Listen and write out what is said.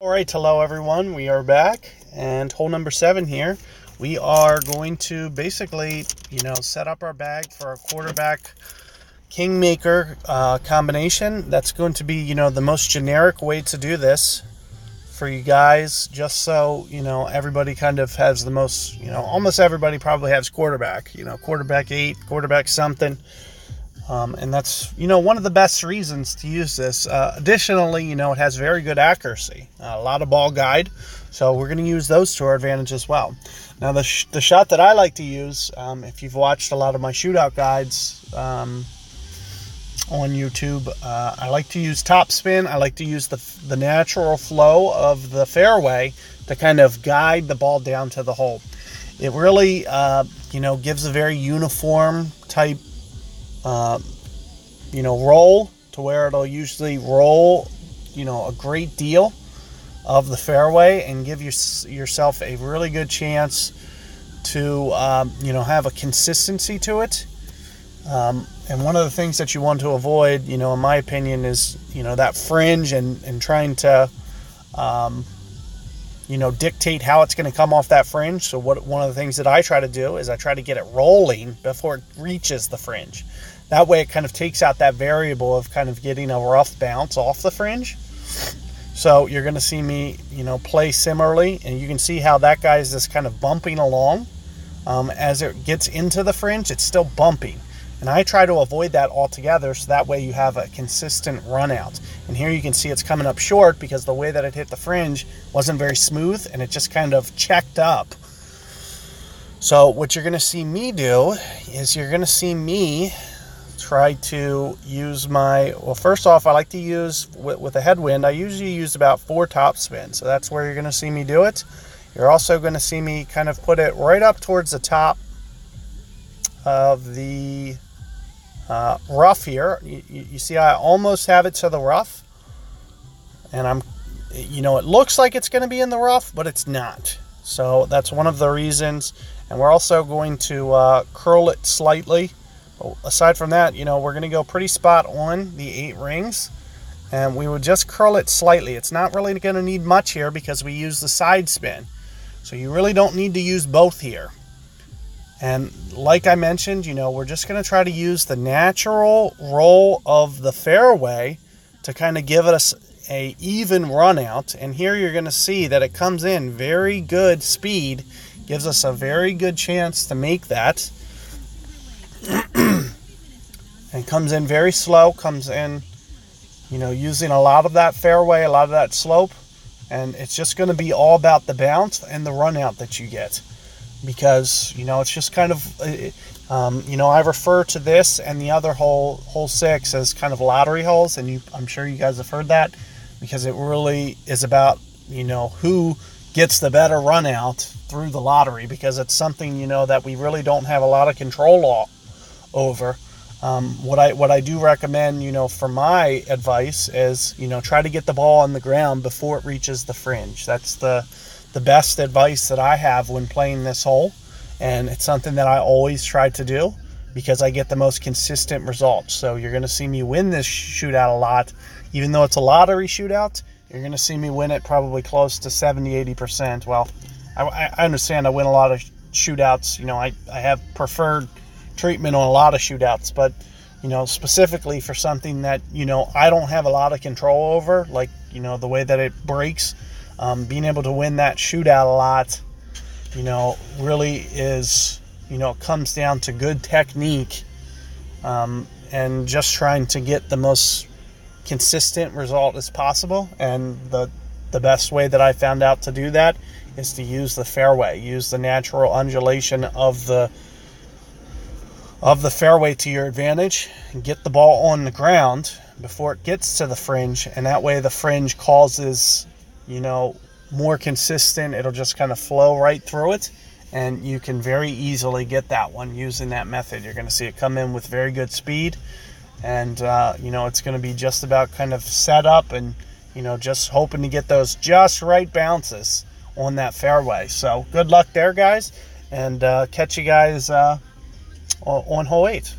All right, hello everyone. We are back, and hole number 7 here. We are going to basically, set up our bag for a quarterback kingmaker combination. That's going to be, the most generic way to do this for you guys, just so, everybody kind of has the most, almost everybody probably has quarterback, quarterback 8, quarterback something. And that's, one of the best reasons to use this. Additionally, it has very good accuracy, a lot of ball guide. So we're going to use those to our advantage as well. Now, the shot that I like to use, if you've watched a lot of my shootout guides on YouTube, I like to use topspin. I like to use the natural flow of the fairway to kind of guide the ball down to the hole. It really, gives a very uniform type roll, to where it'll usually roll, a great deal of the fairway and give yourself a really good chance to, have a consistency to it. And one of the things that you want to avoid, in my opinion, is, that fringe and trying to, dictate how it's going to come off that fringe. So one of the things that I try to do is I try to get it rolling before it reaches the fringe. That way it kind of takes out that variable of kind of getting a rough bounce off the fringe. So you're going to see me, play similarly, and you can see how that guy is just kind of bumping along. As it gets into the fringe, it's still bumping. And I try to avoid that altogether, so that way you have a consistent run out. And here you can see it's coming up short because the way that it hit the fringe wasn't very smooth, and it just kind of checked up. So what you're going to see me do is you're going to see me try to use first off, I like to use, with a headwind, I usually use about 4 top spins. So that's where you're going to see me do it. You're also going to see me kind of put it right up towards the top of the rough here. You see I almost have it to the rough. And it looks like it's going to be in the rough, but it's not. So that's one of the reasons. And we're also going to curl it slightly. Aside from that, we're going to go pretty spot on the 8 rings, and we would just curl it slightly. It's not really going to need much here because we use the side spin. So you really don't need to use both here. And like I mentioned, we're just going to try to use the natural roll of the fairway to kind of give us a even run out. And here you're going to see that it comes in very good speed, gives us a very good chance to make that. And comes in very slow, comes in, using a lot of that fairway, a lot of that slope. And it's just going to be all about the bounce and the run out that you get. Because, it's just kind of, I refer to this and the other hole 6, as kind of lottery holes. And I'm sure you guys have heard that, because it really is about, who gets the better run out through the lottery, because it's something, that we really don't have a lot of control over. What I do recommend, for my advice is, try to get the ball on the ground before it reaches the fringe. That's the best advice that I have when playing this hole, and it's something that I always try to do because I get the most consistent results. So you're going to see me win this shootout a lot. Even though it's a lottery shootout, you're going to see me win it probably close to 70-80%. Well, I understand I win a lot of shootouts. I have preferred treatment on a lot of shootouts, but specifically for something that I don't have a lot of control over, like the way that it breaks, being able to win that shootout a lot really is comes down to good technique, and just trying to get the most consistent result as possible. And the best way that I found out to do that is to use the fairway, use the natural undulation of the fairway to your advantage, and get the ball on the ground before it gets to the fringe. And that way the fringe causes, more consistent. It'll just kind of flow right through it, and you can very easily get that one using that method. You're going to see it come in with very good speed, and it's going to be just about kind of set up and just hoping to get those just right bounces on that fairway. So good luck there, guys, and catch you guys on hole 8.